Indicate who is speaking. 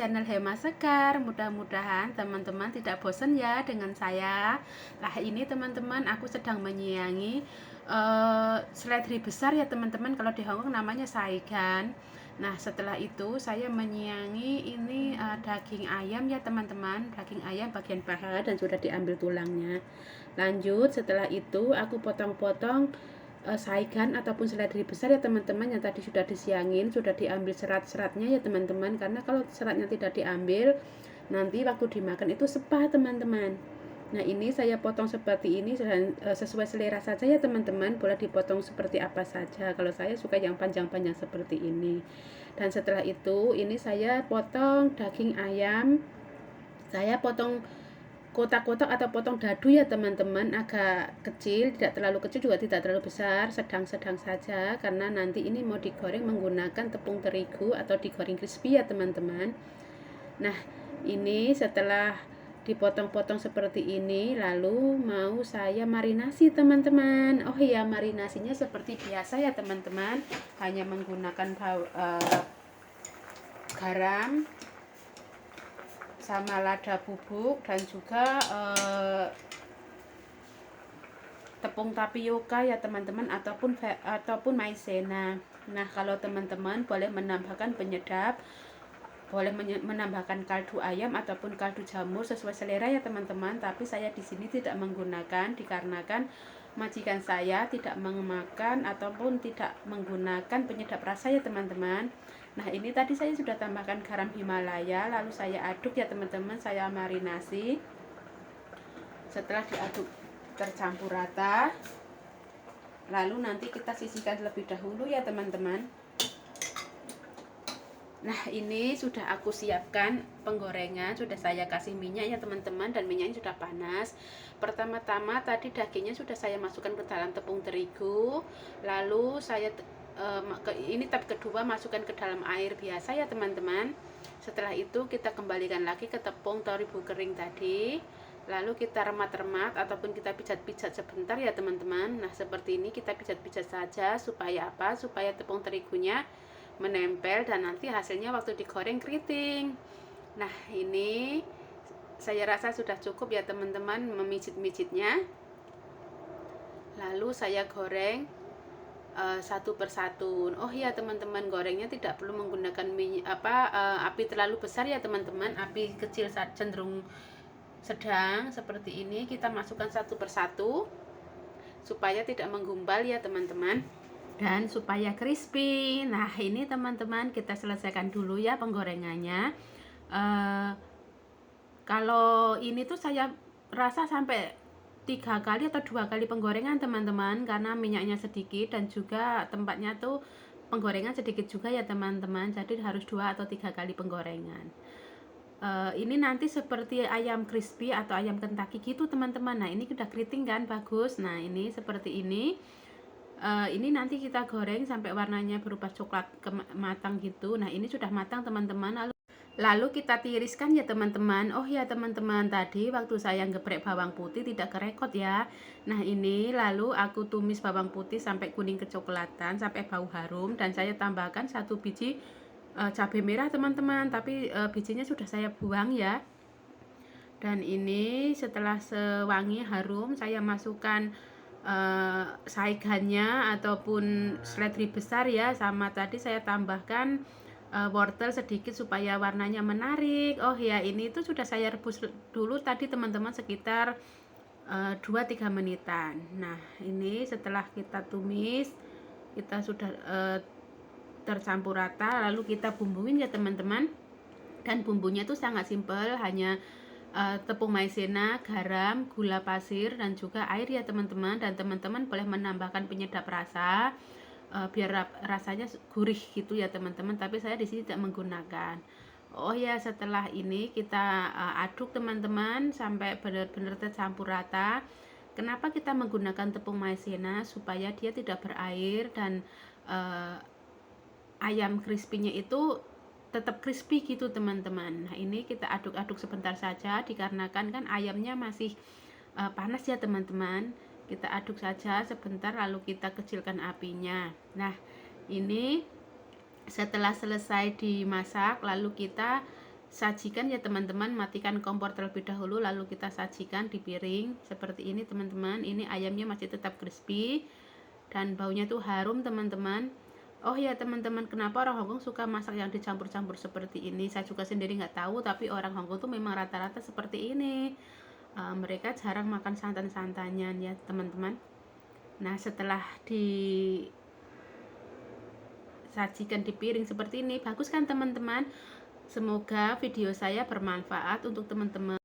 Speaker 1: channel Hema Sekar. Mudah-mudahan teman-teman tidak bosan ya dengan saya. Nah, ini teman-teman aku sedang menyiangi seledri besar ya teman-teman. Kalau di Hongkong namanya saigan. Nah, setelah itu saya menyiangi ini daging ayam ya teman-teman. Daging ayam bagian paha dan sudah diambil tulangnya. Lanjut, setelah itu aku potong-potong saigan ataupun seledri besar ya teman-teman, yang tadi sudah disiangin, sudah diambil serat-seratnya ya teman-teman, karena kalau seratnya tidak diambil nanti waktu dimakan itu sepah teman-teman. Nah, ini saya potong seperti ini dan sesuai selera saja ya teman-teman, boleh dipotong seperti apa saja. Kalau saya suka yang panjang-panjang seperti ini. Dan setelah itu ini saya potong daging ayam, saya potong kotak-kotak atau potong dadu ya teman-teman, agak kecil, tidak terlalu kecil juga tidak terlalu besar, sedang-sedang saja, karena nanti ini mau digoreng menggunakan tepung terigu atau digoreng crispy ya teman-teman. Nah, ini setelah dipotong-potong seperti ini, lalu mau saya marinasi teman-teman. Oh iya, marinasinya seperti biasa ya teman-teman, hanya menggunakan garam sama lada bubuk dan juga tepung tapioka ya teman-teman, ataupun maizena. Nah, kalau teman-teman boleh menambahkan penyedap, boleh menambahkan kaldu ayam ataupun kaldu jamur sesuai selera ya teman-teman, tapi saya di sini tidak menggunakan dikarenakan majikan saya tidak memakan ataupun tidak menggunakan penyedap rasa ya teman-teman. Nah, ini tadi saya sudah tambahkan garam Himalaya, lalu saya aduk ya teman-teman, saya marinasi. Setelah diaduk tercampur rata, lalu nanti kita sisihkan terlebih dahulu ya teman-teman. Nah, ini sudah aku siapkan penggorengan, sudah saya kasih minyak ya teman-teman, dan minyaknya sudah panas. Pertama-tama tadi dagingnya sudah saya masukkan ke dalam tepung terigu, lalu saya ini tahap kedua masukkan ke dalam air biasa ya teman-teman. Setelah itu kita kembalikan lagi ke tepung terigu kering tadi, lalu kita remat-remat ataupun kita pijat-pijat sebentar ya teman-teman. Nah, seperti ini kita pijat-pijat saja, supaya apa? Supaya tepung terigunya menempel dan nanti hasilnya waktu digoreng keriting. Nah, ini saya rasa sudah cukup ya teman-teman memijit-mijitnya. Lalu saya goreng satu persatu. Oh ya teman-teman, gorengnya tidak perlu menggunakan api terlalu besar ya teman-teman, api kecil cenderung sedang seperti ini. Kita masukkan satu persatu supaya tidak menggumpal ya teman-teman, dan supaya crispy. Nah, ini teman-teman kita selesaikan dulu ya penggorengannya. Kalau ini tuh saya rasa sampai 3 kali atau 2 kali penggorengan teman-teman, karena minyaknya sedikit dan juga tempatnya tuh penggorengan sedikit juga ya teman-teman, jadi harus 2 atau 3 kali penggorengan. Ini nanti seperti ayam crispy atau ayam Kentucky gitu teman-teman. Nah, ini udah keriting kan, bagus. Nah, ini seperti ini. Ini nanti kita goreng sampai warnanya berubah coklat matang gitu. Nah, ini sudah matang teman-teman. Lalu kita tiriskan ya teman-teman. Oh ya teman-teman, tadi waktu saya geprek bawang putih tidak kerekot ya. Nah, ini lalu aku tumis bawang putih sampai kuning kecoklatan, sampai bau harum, dan saya tambahkan 1 biji cabai merah teman-teman, tapi bijinya sudah saya buang ya. Dan ini setelah sewangi harum, saya masukkan saigannya ataupun seledri besar ya, sama tadi saya tambahkan wortel sedikit supaya warnanya menarik. Oh ya, ini tuh sudah saya rebus dulu tadi teman-teman sekitar 2-3 menitan. Nah, ini setelah kita tumis, kita sudah tercampur rata, lalu kita bumbuin ya teman-teman. Dan bumbunya itu sangat simpel, hanya tepung maizena, garam, gula pasir, dan juga air ya teman-teman. Dan teman-teman boleh menambahkan penyedap rasa biar rasanya gurih gitu ya teman-teman, tapi saya di sini tidak menggunakan. Oh ya, setelah ini kita aduk teman-teman sampai benar-benar tercampur rata. Kenapa kita menggunakan tepung maizena? Supaya dia tidak berair dan ayam crispy-nya itu tetap crispy gitu teman-teman. Nah, ini kita aduk-aduk sebentar saja dikarenakan kan ayamnya masih panas ya teman-teman. Kita aduk saja sebentar lalu kita kecilkan apinya. Nah, ini setelah selesai dimasak lalu kita sajikan ya teman-teman. Matikan kompor terlebih dahulu, lalu kita sajikan di piring seperti ini teman-teman. Ini ayamnya masih tetap crispy dan baunya tuh harum teman-teman. Oh ya teman-teman, kenapa orang Hongkong suka masak yang dicampur-campur seperti ini? Saya juga sendiri nggak tahu, tapi orang Hongkong tuh memang rata-rata seperti ini. Mereka jarang makan santan-santannya ya teman-teman. Nah, setelah disajikan di piring seperti ini, bagus kan teman-teman? Semoga video saya bermanfaat untuk teman-teman.